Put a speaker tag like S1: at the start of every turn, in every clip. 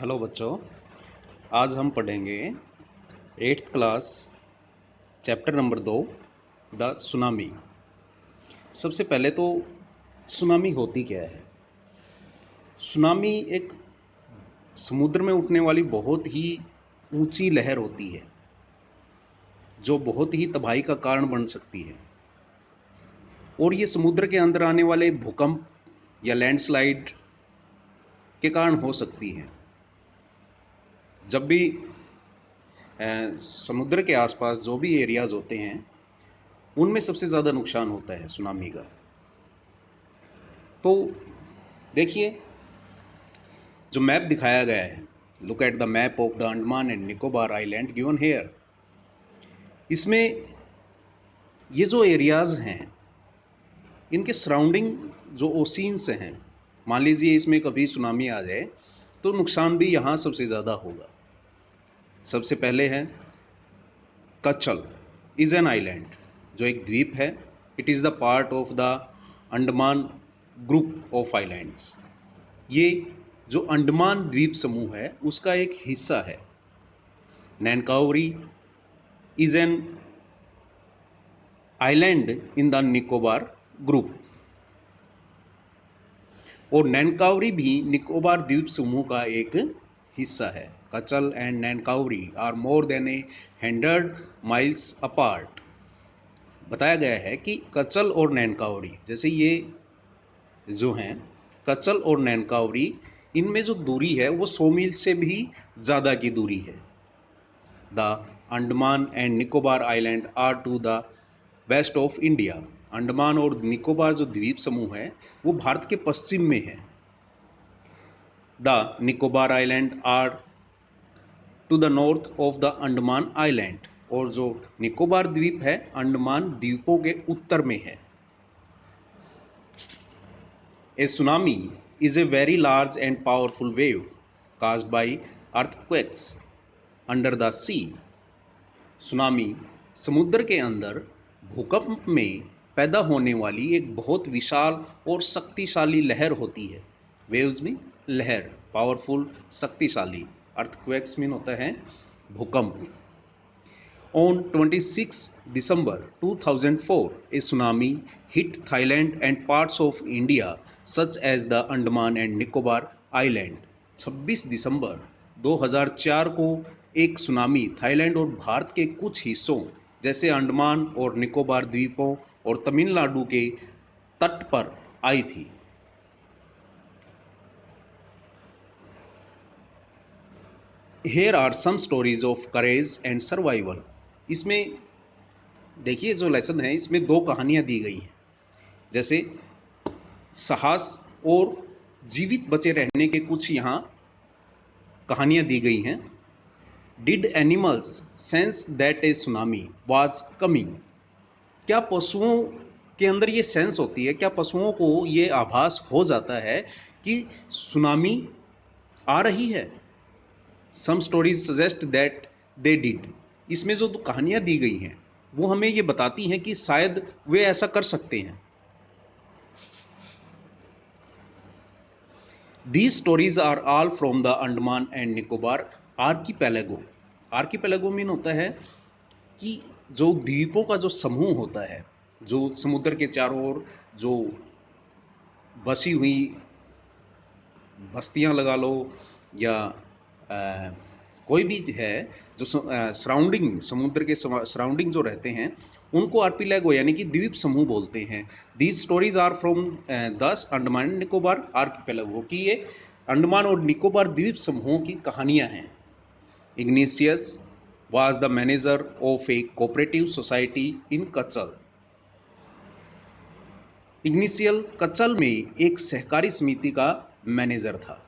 S1: Hello बच्चों, आज हम पढ़ेंगे 8th class chapter number 2 the tsunami. सबसे पहले तो सुनामी होती क्या है। सुनामी एक समुद्र में उठने वाली बहुत ही ऊंची लहर होती है जो बहुत ही तबाही का कारण बन सकती है, और ये समुद्र के अंदर आने वाले भूकंप या लैंडस्लाइड के कारण हो सकती है। जब भी समुद्र के आसपास जो भी एरियाज होते हैं उनमें सबसे ज़्यादा नुकसान होता है सुनामी का। तो देखिए, जो मैप दिखाया गया है, look at the map of the Andaman and Nicobar island given here. इसमें ये जो एरियाज हैं इनके सराउंडिंग जो ओशियंस हैं, मान लीजिए इसमें कभी सुनामी आ जाए तो नुकसान भी यहाँ सबसे ज़्यादा होगा। सबसे पहले है कच्छल इज़ एन आइलैंड, जो एक द्वीप है। It is the part of the Andaman group of islands. ये जो अंडमान द्वीप समूह है उसका एक हिस्सा है। Nancowry is an island in the Nicobar group, और नैनकावरी भी निकोबार द्वीप समूह का एक हिस्सा है। Katchal and Nancowry are more than 100 miles apart. बताया गया है कि कचल और नैनकावरी, जैसे ये जो हैं कचल और नैनकावरी, इनमें जो दूरी है वो 100 मील से भी ज़्यादा की दूरी है। The Andaman and Nicobar island are to the west of India. Andaman और निकोबार जो द्वीप समूह है वो भारत के पश्चिम में है। The Nicobar island are to the north of the Andaman island, और जो निकोबार द्वीप है अंडमान द्वीपों के उत्तर में है। A tsunami is a very large and powerful wave caused by earthquakes under the sea. Tsunami समुद्र के अंदर भूकंप में पैदा होने वाली एक बहुत विशाल और शक्तिशाली लहर होती है। वेव्स में लहर, पावरफुल शक्तिशाली। अर्थक्वेक्स मीन होता है भूकंप। On 26 December 2004, a tsunami hit Thailand and parts of India such as the Andaman and Nicobar Island. 26 दिसंबर 2004 को एक सुनामी थाईलैंड और भारत के कुछ हिस्सों जैसे अंडमान और निकोबार द्वीपों और तमिलनाडु के तट पर आई थी। Here are some stories of courage and survival. इसमें देखिए जो लेसन है इसमें दो कहानियां दी गई हैं, जैसे साहस और जीवित बचे रहने के कुछ यहाँ कहानियां दी गई हैं। Did animals sense that A tsunami was coming. क्या पशुओं के अंदर ये सेंस होती है, क्या पशुओं को ये आभास हो जाता है कि सुनामी आ रही है। Some stories suggest that they did. इसमें जो कहानियां दी गई हैं वो हमें ये बताती हैं कि शायद वे ऐसा कर सकते हैं। These stories are all from the Andaman and Nicobar archipelago. Archipelago mean होता है कि जो द्वीपों का जो समूह होता है, जो समुद्र के चारों ओर जो बसी हुई बस्तियां लगा लो या कोई भी है जो सराउंडिंग, समुद्र के सराउंडिंग जो रहते हैं उनको आर्कीपेलागो यानी कि द्वीप समूह बोलते हैं। These stories are from the Andaman and Nicobar archipelago, कि ये अंडमान और निकोबार द्वीप समूहों की कहानियां हैं। Igneous was the manager of a cooperative society in Katchal. इग्निशियल Katchal में एक सहकारी समिति का मैनेजर था।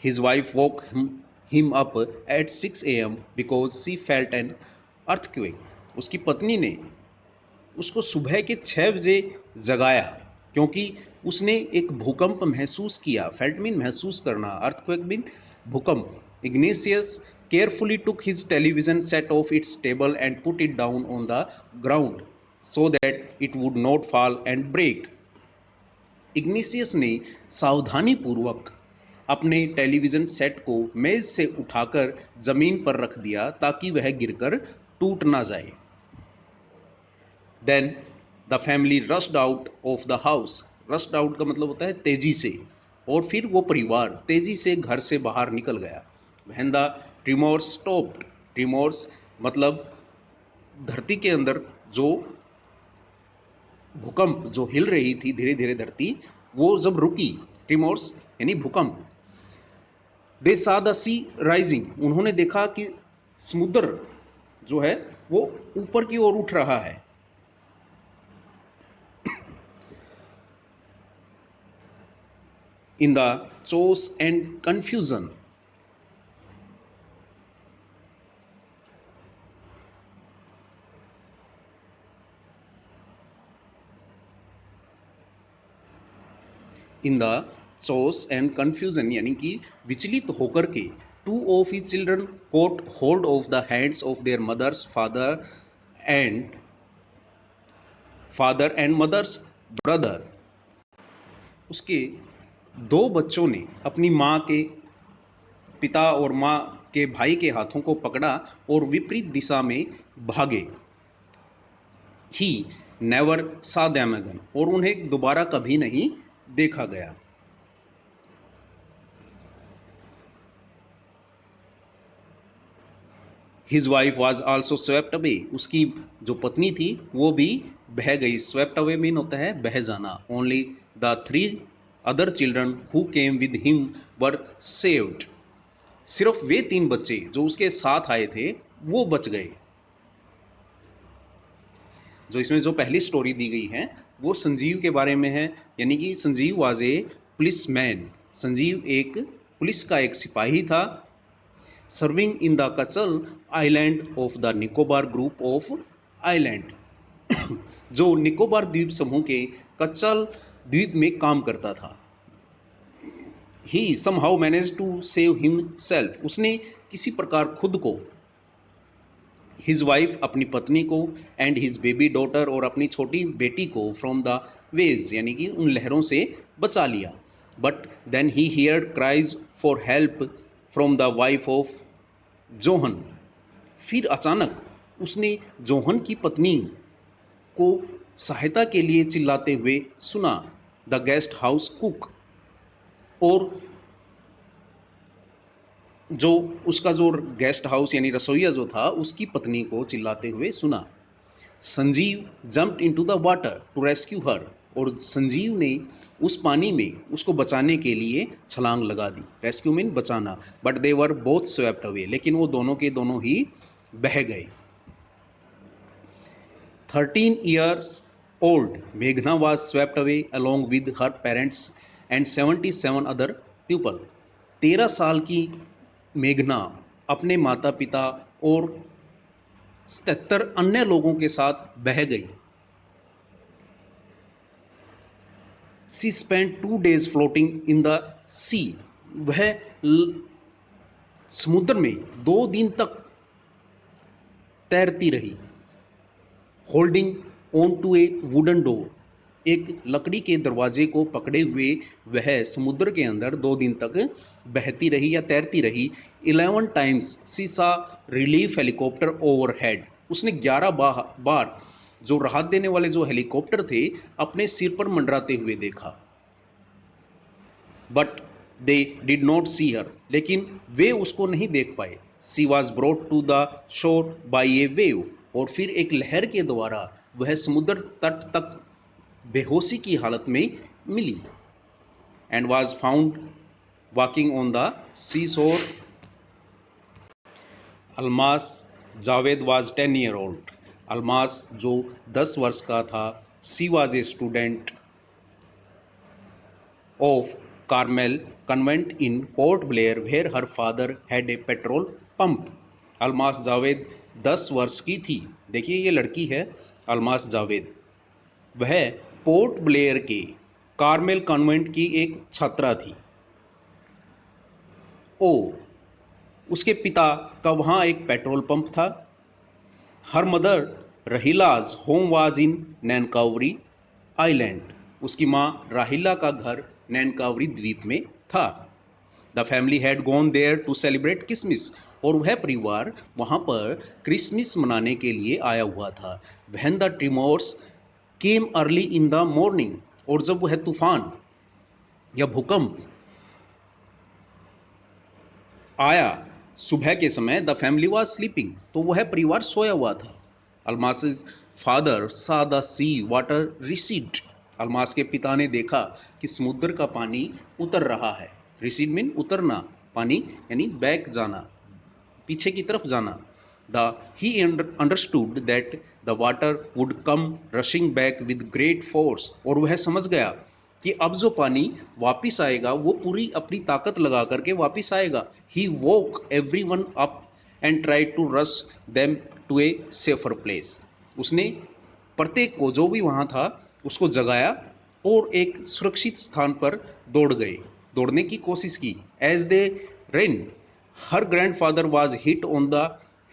S1: His wife woke him up at 6 a.m. because she felt an earthquake. उसकी पत्नी ने उसको सुबह के 6 बजे जगाया क्योंकि उसने एक भूकंप महसूस किया। फेल्ट मीन महसूस करना, अर्थक्वेक मीन भूकंप। Ignatius carefully took his television set off its table and put it down on the ground so that it would not fall and break. Ignatius ने सावधानी पूर्वक अपने टेलीविज़न सेट को मेज से उठाकर ज़मीन पर रख दिया ताकि वह गिरकर टूट ना जाए। Then the family rushed out of the house. Rushed out का मतलब होता है तेजी से, और फिर वो परिवार तेजी से घर से बाहर निकल गया। व्हेन द ट्रिमोर्स स्टॉप्ड, ट्रिमोर्स मतलब धरती के अंदर जो भूकंप जो हिल रही थी धीरे धीरे धरती, वो जब रुकी, ट्रिमोर्स यानी भूकंप। दे सा द सी राइजिंग, उन्होंने देखा कि समुद्र जो है वो ऊपर की ओर उठ रहा है। In the chaos and confusion, in the chaos and confusion यानी कि विचलित होकर के, two of his children caught hold of the hands of their mother's father and mother's brother, उसके दो बच्चों ने अपनी माँ के पिता और माँ के भाई के हाथों को पकड़ा और विपरीत दिशा में भागे। ही नेवर सा देम अगेन, और उन्हें दोबारा कभी नहीं देखा गया। His wife was also swept away, उसकी जो पत्नी थी वो भी बह गई। स्वेप्ट अवे मीन होता है बह जाना। Only the 3 other children who came with him were saved, सिर्फ वे 3 बच्चे जो उसके साथ आए थे वो बच गए। जो इसमें जो पहली स्टोरी दी गई है वो संजीव के बारे में है, यानी कि Sanjeev was a police man, Sanjeev एक पुलिस का एक सिपाही था। Serving in the Katchal island of the Nicobar group of island, जो निकोबार द्वीप समूह के कचल द्वीप में काम करता था। He somehow manage to save himself, उसने किसी प्रकार खुद को, हिज वाइफ अपनी पत्नी को, एंड हिज बेबी डॉटर और अपनी छोटी बेटी को, फ्रॉम द वेव्स यानी कि उन लहरों से बचा लिया। But then he heard cries for help from the wife of Johan, फिर अचानक उसने जोहन की पत्नी को सहायता के लिए चिल्लाते हुए सुना। द गेस्ट हाउस कुक, और जो उसका जो गेस्ट हाउस यानी रसोईया जो था उसकी पत्नी को चिल्लाते हुए सुना। Sanjeev jumped into the water to rescue her, और संजीव ने उस पानी में उसको बचाने के लिए छलांग लगा दी। रेस्क्यू मीन बचाना। But they were both swept away, लेकिन वो दोनों के दोनों ही बह गए। 13 years old मेघना was swept away along with her parents and 77 other people, 13 साल की मेघना अपने माता पिता और 77 अन्य लोगों के साथ बह गई। She spent 2 days floating in the sea, वह समुद्र में 2 दिन तक तैरती रही। Holding on to a wooden door, एक लकड़ी के दरवाजे को पकड़े हुए वह समुद्र के अंदर 2 दिन तक बहती रही या तैरती रही। 11 टाइम्स सी सा रिलीफ हेलीकॉप्टर ओवरहेड, उसने 11 बार जो राहत देने वाले जो हेलीकॉप्टर थे अपने सिर पर मंडराते हुए देखा। But they did not see her, लेकिन वे उसको नहीं देख पाए। She was brought to the shore by a wave, और फिर एक लहर के द्वारा वह समुद्र तट तक बेहोशी की हालत में मिली। And was found walking on the sea shore. Almas Javed was 10 year old, Almas जो 10 वर्ष का था। She was a student of Carmel Convent in Port Blair where her father had a petrol pump. Almas Javed 10 वर्ष की थी। देखिए ये लड़की है अलमास जावेद, वह पोर्ट ब्लेयर के कार्मेल कन्वेंट की एक छात्रा थी। ओ, उसके पिता का वहाँ एक पेट्रोल पंप था। Her mother Rahila's home was in Nancowry island, उसकी माँ राहिला का घर नैनकावरी द्वीप में था। The family had gone there to celebrate Christmas, और वह परिवार वहाँ पर क्रिसमस मनाने के लिए आया हुआ था। When the tremors came early in the morning, और जब वह तूफान या भूकंप आया सुबह के समय, द फैमिली वाज स्लीपिंग, तो वह परिवार सोया हुआ था। Almas father saw the sea water recede, Almas के पिता ने देखा कि समुद्र का पानी उतर रहा है। रिसीड मीन उतरना, पानी यानी बैक जाना, पीछे की तरफ जाना। The he understood that the water would come rushing back with great force, और वह समझ गया कि अब जो पानी वापिस आएगा वो पूरी अपनी ताकत लगा करके वापिस आएगा। He woke everyone up and try to rush them to a safer place, उसने प्रत्येक को जो भी वहाँ था उसको जगाया और एक सुरक्षित स्थान पर दौड़ने की कोशिश की। As they ran, her grandfather was hit on the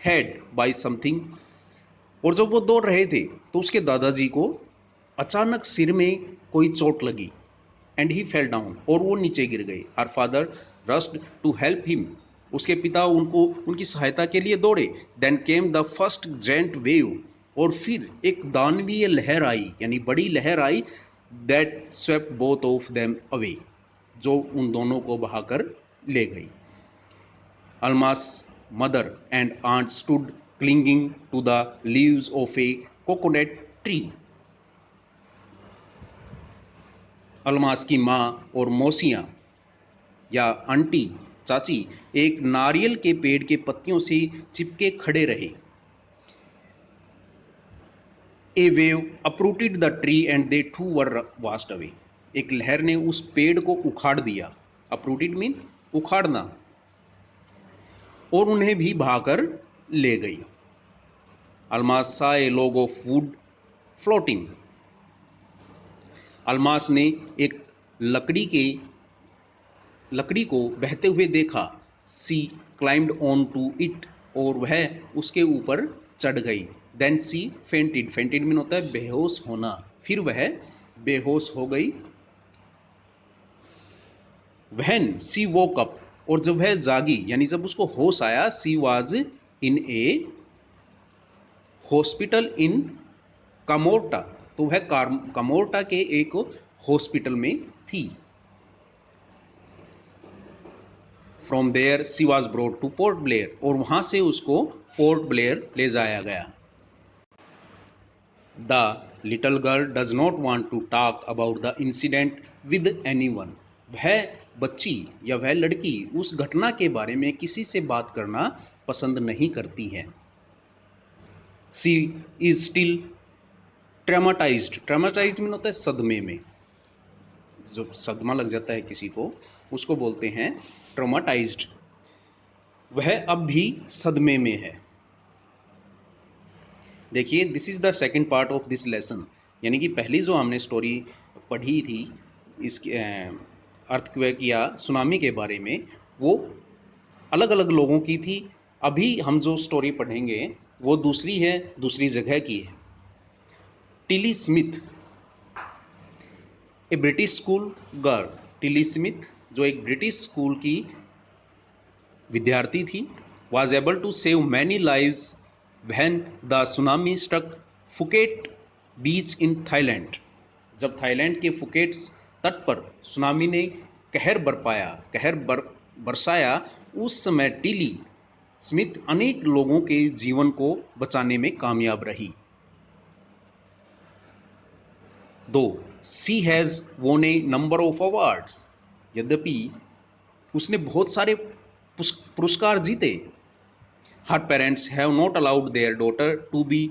S1: head by something, और जब वो दौड़ रहे थे तो उसके दादाजी को अचानक सिर में कोई चोट लगी। एंड ही फेल डाउन, और वो नीचे गिर गए। Our father rushed to help him, उसके पिता उनकी सहायता के लिए दौड़े। Then came the first giant wave, और फिर एक दानवीय लहर आई, यानी बड़ी लहर आई। That swept both of them away, जो उन दोनों को बहाकर ले गई। Almas mother and aunt stood clinging to the leaves of a coconut tree, Almas की माँ और मौसियाँ या आंटी चाची एक नारियल के पेड़ के पत्तियों से चिपके खड़े रहे। A wave uprooted the tree and they too were washed away, एक लहर ने उस पेड़ को उखाड़ दिया। अपरूटेड मीन उखाड़ना, और उन्हें भी बहाकर ले गई। Almas saw a log of wood floating, Almas ने एक लकड़ी को बहते हुए देखा। She climbed on to it, और वह उसके ऊपर चढ़ गई। Then she fainted, fainted mean होता है बेहोश होना, फिर वह बेहोश हो गई। व्हेन सी वोक अप, और जब वह जागी यानी जब उसको होश आया, she was in a hospital in Kamorta, तो वह कामोर्टा के एक हॉस्पिटल में थी। From there she was brought to Port Blair, और वहाँ से उसको पोर्ट ब्लेयर ले जाया गया। The little girl does not want to talk about the incident with anyone, वह बच्ची या वह लड़की उस घटना के बारे में किसी से बात करना पसंद नहीं करती है। सी इज स्टिल ट्रामाटाइज्ड, ट्रामाटाइज्ड मीन होता है सदमे में, जो सदमा लग जाता है किसी को उसको बोलते हैं ट्रॉमाटाइज्ड, वह अब भी सदमे में है। देखिए, this is the second part of this lesson, यानी कि पहली जो हमने स्टोरी पढ़ी थी इस अर्थक्वेक या सुनामी के बारे में, वो अलग अलग लोगों की थी। अभी हम जो स्टोरी पढ़ेंगे वो दूसरी है, दूसरी जगह की है। Tilly Smith, a British school girl, Tilly Smith जो एक ब्रिटिश स्कूल की विद्यार्थी थी, was able to save many lives when the tsunami struck Phuket beach in Thailand, जब थाईलैंड के फुकेट तट पर सुनामी ने कहर बरसाया, उस समय टिली स्मिथ अनेक लोगों के जीवन को बचाने में कामयाब रही। दो सी हैज़ वोन ए नंबर ऑफ अवार्ड्स, यद्यपि उसने बहुत सारे पुरस्कार जीते। Her parents have not allowed their daughter to be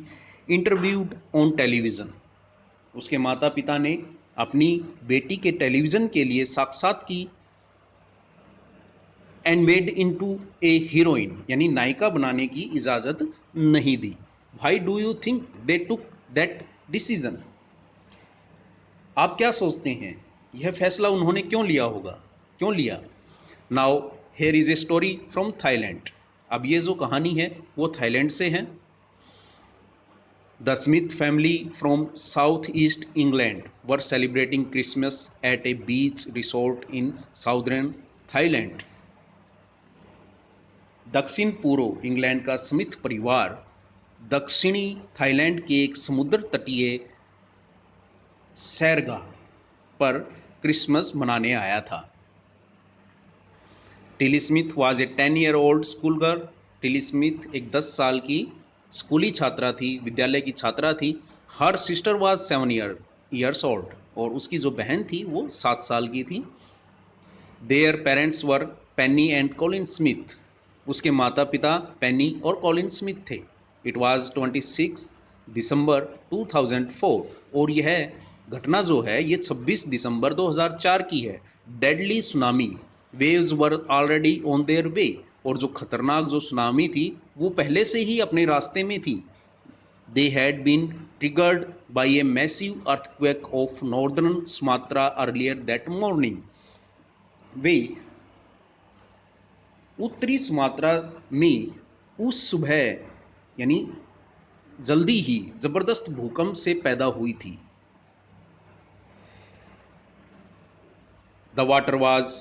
S1: interviewed on television, उसके माता पिता ने अपनी बेटी के टेलीविज़न के लिए साक्षात की। And made into a heroine, यानी नायिका बनाने की इजाज़त नहीं दी। Why do you think they took that decision, आप क्या सोचते हैं यह फैसला उन्होंने क्यों लिया। Now here is a story from Thailand, अब ये जो कहानी है वो थाईलैंड से है। The Smith family from south east England were celebrating Christmas at a beach resort in southern Thailand, दक्षिण पूर्व इंग्लैंड का स्मिथ परिवार दक्षिणी थाईलैंड के एक समुद्र तटीय सैरगाह पर क्रिसमस मनाने आया था। Tilly Smith was a 10-year-old school girl. Tilly Smith एक 10 साल की स्कूली छात्रा थी, विद्यालय की छात्रा थी। Her sister was 7 years old, और उसकी जो बहन थी वो 7 साल की थी। Their parents were Penney and Colin Smith. उसके माता पिता पेनी और कॉलिन स्मिथ थे। इट वाज 26 दिसंबर 2004, और यह घटना जो है ये 26 दिसंबर 2004 की है। Deadly tsunami waves were already on their way, और जो खतरनाक जो सुनामी थी वो पहले से ही अपने रास्ते में थी। They had been triggered by a massive earthquake of northern Sumatra earlier that morning. वे उत्तरी सुमात्रा में उस सुबह यानी जल्दी ही जबरदस्त भूकंप से पैदा हुई थी। The water was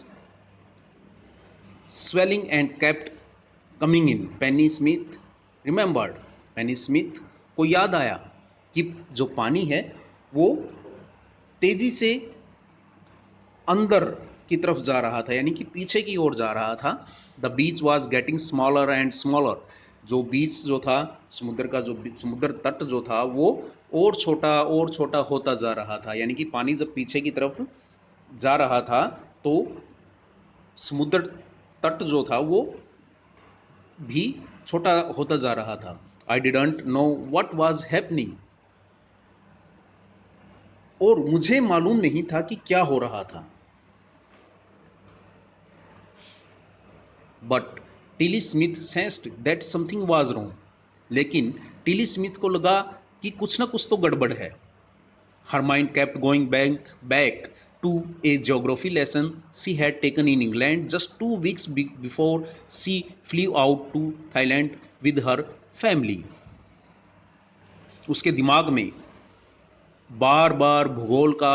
S1: swelling and kept coming in. Penny Smith remembered. Penney Smith को याद आया कि जो पानी है वो तेजी से अंदर की तरफ जा रहा था, यानी कि पीछे की ओर जा रहा था। The beach was getting smaller and smaller. जो बीच जो था, समुद्र का जो समुद्र तट जो था वो और छोटा होता जा रहा था। यानी कि पानी जब पीछे की तरफ जा रहा था तो समुद्र तट जो था वो भी छोटा होता जा रहा था। I didn't know what was happening. और मुझे मालूम नहीं था कि क्या हो रहा था। But Tilly Smith sensed that something was wrong. लेकिन टिली स्मिथ को लगा कि कुछ ना कुछ तो गड़बड़ है। Her mind kept going back to a geography lesson she had taken in England just 2 weeks before she flew out to Thailand with her family. उसके दिमाग में बार बार भूगोल का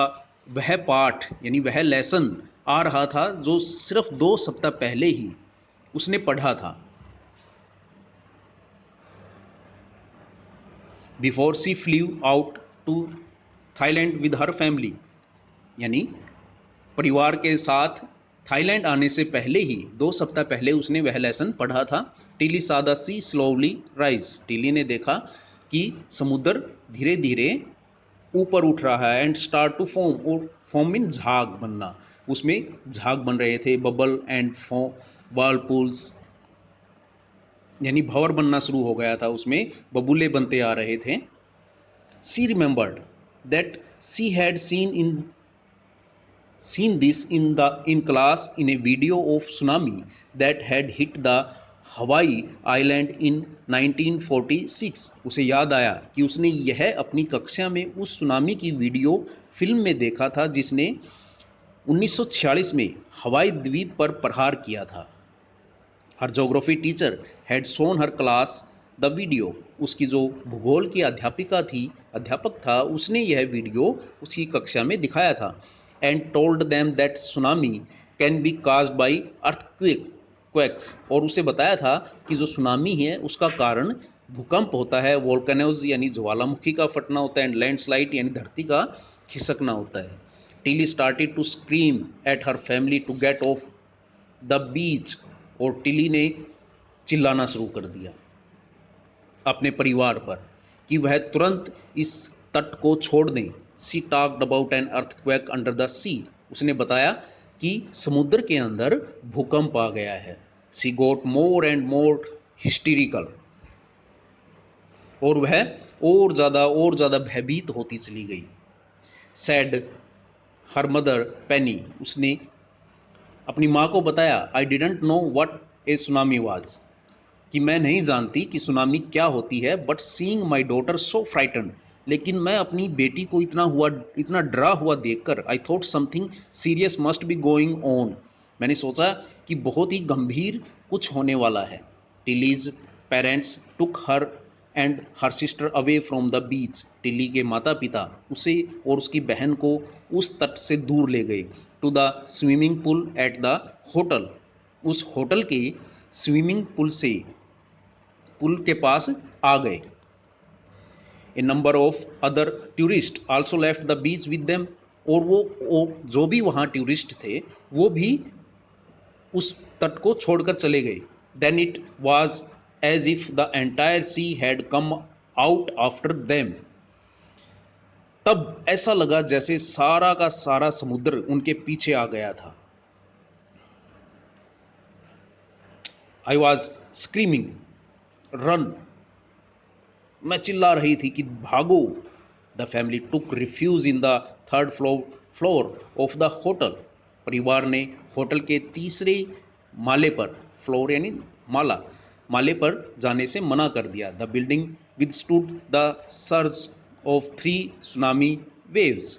S1: वह पाठ यानी वह लेसन आ रहा था जो सिर्फ 2 सप्ताह पहले ही उसने पढ़ा था। Before she flew out to Thailand with her family, यानी परिवार के साथ थाईलैंड आने से पहले ही 2 सप्ताह पहले उसने वह लेसन पढ़ा था। Tilly saw the sea slowly rise. Tilly ने देखा कि समुद्र धीरे धीरे ऊपर उठ रहा है। एंड स्टार्ट टू फॉर्म, और फॉर्म मीन झाग बनना, उसमें झाग बन रहे थे। बबल एंड वालपूल्स, यानी भंवर बनना शुरू हो गया था, उसमें बबूले बनते आ रहे थे। She remembered that she had seen this in class in a video of tsunami that had hit the Hawaii island in 1946। उसे याद आया कि उसने यह अपनी कक्षा में उस सुनामी की वीडियो फिल्म में देखा था जिसने 1946 में हवाई द्वीप पर प्रहार किया था। Her geography teacher had shown her class the video. उसकी जो भूगोल की अध्यापक था, उसने यह वीडियो उसकी कक्षा में दिखाया था। And told them that tsunami can be caused by earthquakes, और उसे बताया था कि जो सुनामी है उसका कारण भूकंप होता है, वोल्केनोज यानी ज्वालामुखी का फटना होता है, एंड लैंडस्लाइड यानी धरती का खिसकना होता है। Tilly started to scream at her family to get off the beach, और टिली ने चिल्लाना शुरू कर दिया अपने परिवार पर कि वह तुरंत इस तट को छोड़ दें। She talked about an earthquake under the sea. उसने बताया कि समुद्र के अंदर भूकंप आ गया है। सी गोट मोर एंड मोर हिस्टीरिकल, और वह और ज़्यादा भयभीत होती चली गई। सैड हर मदर पेनी, उसने अपनी माँ को बताया, I didn't know what A tsunami was, कि मैं नहीं जानती कि सुनामी क्या होती है। But seeing my daughter so frightened, लेकिन मैं अपनी बेटी को इतना डरा हुआ देखकर I thought something serious must be going on, मैंने सोचा कि बहुत ही गंभीर कुछ होने वाला है। Tilly's parents took her and her sister away from the beach. Tilly के माता पिता उसे और उसकी बहन को उस तट से दूर ले गए। To the swimming pool at the hotel, उस होटल के स्विमिंग पूल से पुल के पास आ गए। A number of other tourist also left the beach with them, और वो जो भी वहाँ टूरिस्ट थे वो भी उस तट को छोड़कर चले गए। Then it was as if the entire sea had come out after them. तब ऐसा लगा जैसे सारा का सारा समुद्र उनके पीछे आ गया था। आई वॉज स्क्रीमिंग रन, मैं चिल्ला रही थी कि भागो। The family took refuge in the third floor of the hotel. परिवार ने होटल के तीसरे माले पर, फ्लोर यानी माला, माले पर जाने से मना कर दिया। The building withstood the surge of 3 tsunami waves.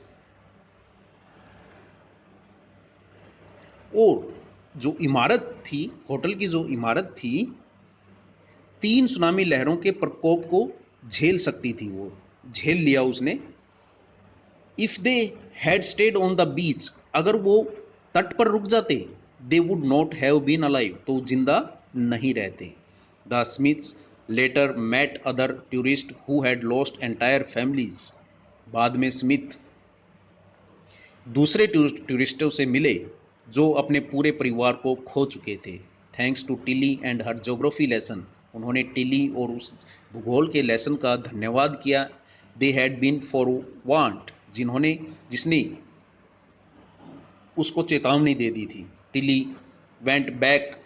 S1: और जो इमारत थी, होटल की जो इमारत थी, 3 सुनामी लहरों के प्रकोप को झेल सकती थी। वो झेल लिया उसने। If they had stayed on the beach, अगर वो तट पर रुक जाते, they would not have been alive, तो जिंदा नहीं रहते। The Smiths later met other tourists who had lost entire families. बाद में स्मिथ दूसरे टूरिस्टों से मिले जो अपने पूरे परिवार को खो चुके थे। Thanks to Tilly and her geography lesson, उन्होंने टिली और उस भूगोल के लेसन का धन्यवाद किया। They had been forewarned, जिसने उसको चेतावनी दे दी थी। Tilly went back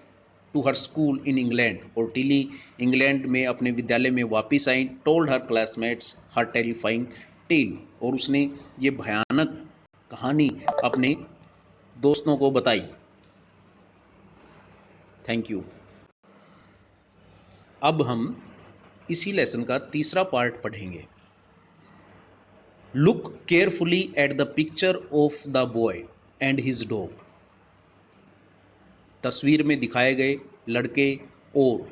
S1: to her school in England, और टिली इंग्लैंड में अपने विद्यालय में वापस आई। Told her classmates her terrifying tale, और उसने ये भयानक कहानी अपने दोस्तों को बताई। Thank you. अब हम इसी लेसन का तीसरा पार्ट पढ़ेंगे। Look carefully at the picture of the boy and his dog. तस्वीर में दिखाए गए लड़के और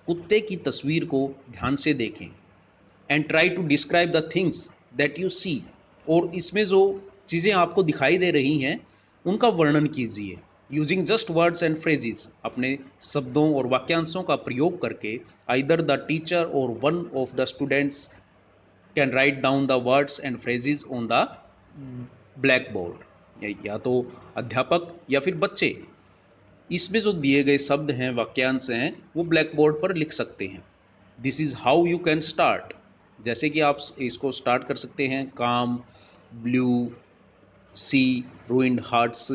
S1: कुत्ते की तस्वीर को ध्यान से देखें। And try to describe the things that you see, और इसमें जो चीज़ें आपको दिखाई दे रही हैं उनका वर्णन कीजिए। Using just words and phrases, अपने शब्दों और वाक्यांशों का प्रयोग करके। आइदर द टीचर और one of the students can write down the words and phrases on the black board, या तो अध्यापक या फिर बच्चे इसमें जो दिए गए शब्द हैं, वाक्यांश हैं, वो ब्लैक बोर्ड पर लिख सकते हैं। This is how you can start, जैसे कि आप इसको स्टार्ट कर सकते हैं। Calm, blue, sea, ruined hearts.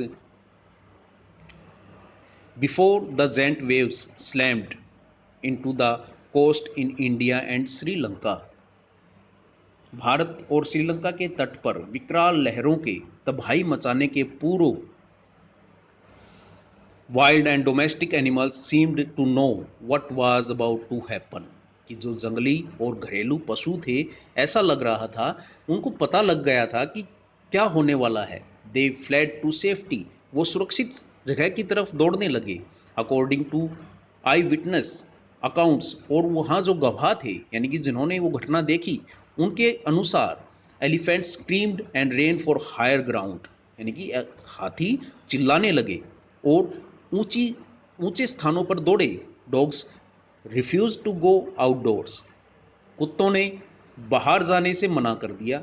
S1: Before the giant waves slammed into the coast in India and Sri Lanka. Bharat और श्रीलंका के तट पर विकराल लहरों के तबाही मचाने के पूर्व wild and domestic animals seemed to know what was about to happen, कि जो जंगली और घरेलू पशु थे, ऐसा लग रहा था उनको पता लग गया था कि क्या होने वाला है। दे फ्लेड टू सेफ्टी, वो सुरक्षित जगह की तरफ दौड़ने लगे। According to eyewitness accounts, और वहाँ जो गवाह थे यानी कि जिन्होंने वो घटना देखी, उनके अनुसार elephants screamed and ran for higher ground, यानी कि हाथी चिल्लाने लगे और ऊंची ऊंचे स्थानों पर दौड़े। Dogs refused to go outdoors, कुत्तों ने बाहर जाने से मना कर दिया।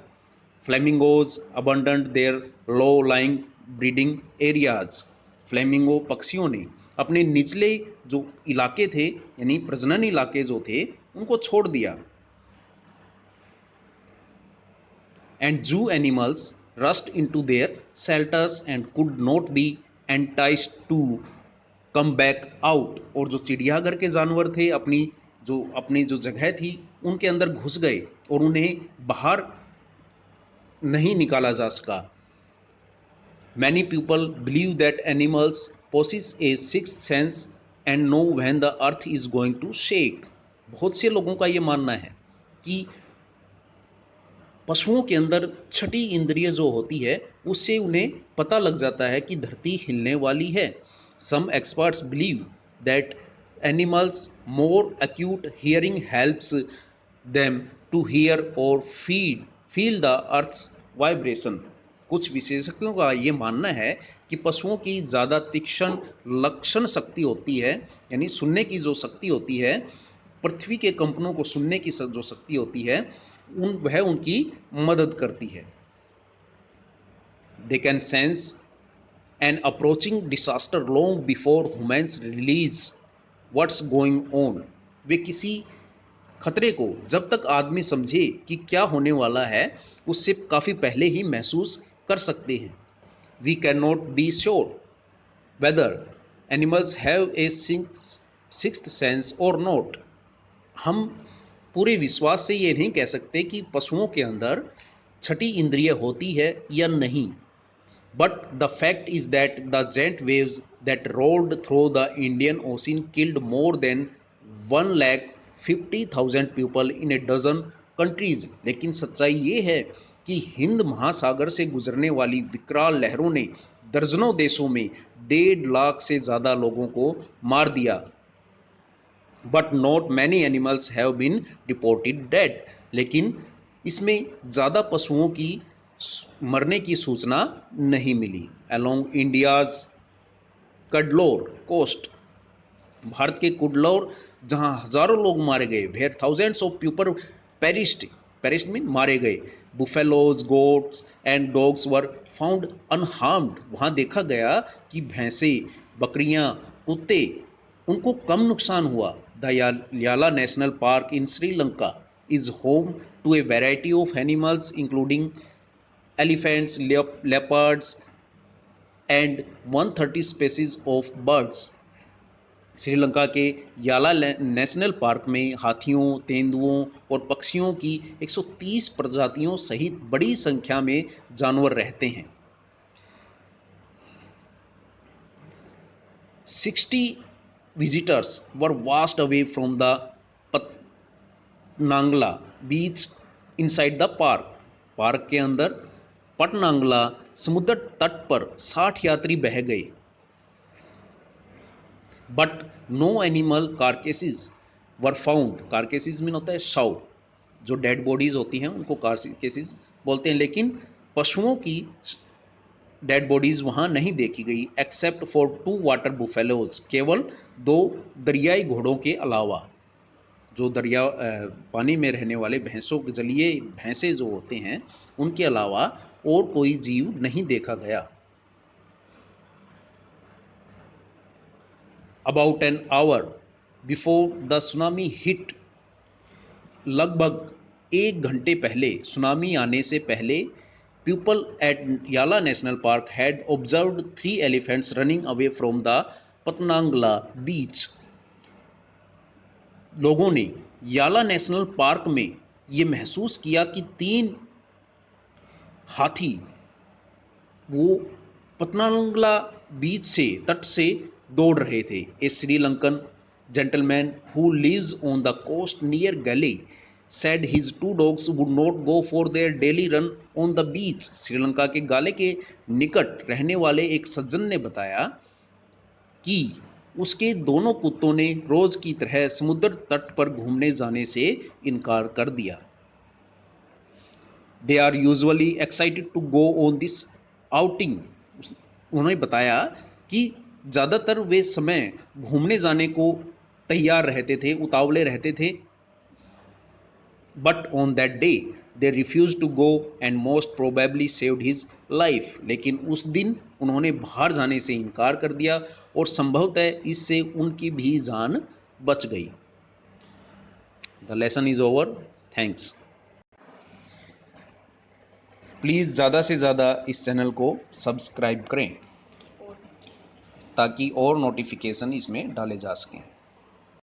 S1: Flamingos abandoned their low lying breeding areas, flamingo पक्षियों ने अपने निचले जो इलाके थे यानी प्रजनन इलाके जो थे उनको छोड़ दिया। And zoo animals rushed into their shelters and could not be enticed to come back out, और जो चिड़ियाघर के जानवर थे अपनी जो जगह थी उनके अंदर घुस गए और उन्हें बाहर नहीं निकाला जा सका। Many people believe that animals possess a sixth sense and know when the earth is going to shake. बहुत से लोगों का ये मानना है कि पशुओं के अंदर छठी इंद्रिय जो होती है उससे उन्हें पता लग जाता है कि धरती हिलने वाली है। Some experts believe that animals more acute hearing helps them to hear or feel the earth's vibration। कुछ विशेषज्ञों का ये मानना है कि पशुओं की ज़्यादा तीक्ष्ण लक्षण शक्ति होती है, यानी सुनने की जो शक्ति होती है, पृथ्वी के कंपनों को सुनने की जो शक्ति होती है, वह उनकी मदद करती है। They can sense an approaching disaster long before humans realise what's going on. वे किसी खतरे को जब तक आदमी समझे कि क्या होने वाला है, उससे काफ़ी पहले ही महसूस कर सकते हैं। We can not be sure whether animals have a sixth sense or not. हम पूरे विश्वास से ये नहीं कह सकते कि पशुओं के अंदर छठी इंद्रिय होती है या नहीं। But the fact is that the giant waves that rolled through the Indian Ocean killed more than 1,50,000 people in a dozen countries. लेकिन सच्चाई ये है कि हिंद महासागर से गुजरने वाली विकराल लहरों ने दर्जनों देशों में 1.5 लाख से ज़्यादा लोगों को मार दिया। But not many animals have been reported dead. लेकिन इसमें ज़्यादा पशुओं की मरने की सूचना नहीं मिली। अलोंग इंडियाज कडलोर कोस्ट, भारत के कुडलोर जहां हजारों लोग मारे गए, where thousands of people perished mean मारे गए, buffaloes goats and dogs were found unharmed. वहां देखा गया कि भैंसें, बकरियां, कुत्ते, उनको कम नुकसान हुआ। द याला national park in Sri Lanka is home to a variety of animals including elephants, leopards and 130 species of birds. Sri Lanka के याला नेशनल पार्क में हाथियों, तेंदुओं और पक्षियों की 130 प्रजातियों सहित बड़ी संख्या में जानवर रहते हैं। 60 visitors were washed away from the Patanangala beach inside the park. Park के अंदर पटनांगला समुद्र तट पर 60 यात्री बह गए। But no animal carcasses were found. Carcasses mean होता है शव, जो डेड बॉडीज होती हैं उनको कार्केसिस बोलते हैं। लेकिन पशुओं की डेड बॉडीज वहां नहीं देखी गई, एक्सेप्ट फॉर 2 वाटर बुफेलोज, केवल 2 दरियाई घोड़ों के अलावा। जो दरिया पानी में रहने वाले जलीय भैंसे जो होते हैं, उनके अलावा और कोई जीव नहीं देखा गया। About an hour before the tsunami hit, लगभग 1 घंटे पहले, सुनामी आने से पहले, people at Yala national park had observed 3 elephants running away from the Patanangala beach. लोगों ने याला नेशनल पार्क में ये महसूस किया कि 3 हाथी वो पतनांगला बीच से, तट से दौड़ रहे थे। ए Sri Lankan gentleman who lives on the coast near Galley said his 2 dogs would not go for their daily run on the beach. Sri Lanka के गाले के निकट रहने वाले एक सज्जन ने बताया कि उसके दोनों कुत्तों ने रोज की तरह समुद्र तट पर घूमने जाने से इनकार कर दिया। They are usually excited to go on this outing. उन्होंने बताया कि ज़्यादातर वे समय घूमने जाने को तैयार रहते थे, उतावले रहते थे। But on that day they refused to go and most probably saved his life. लेकिन उस दिन उन्होंने बाहर जाने से इनकार कर दिया और संभवतः इससे उनकी भी जान बच गई। The lesson is over. Thanks. Please ज़्यादा से ज़्यादा इस चैनल को सब्सक्राइब करें ताकि और नोटिफिकेशन इसमें डाले जा सकें।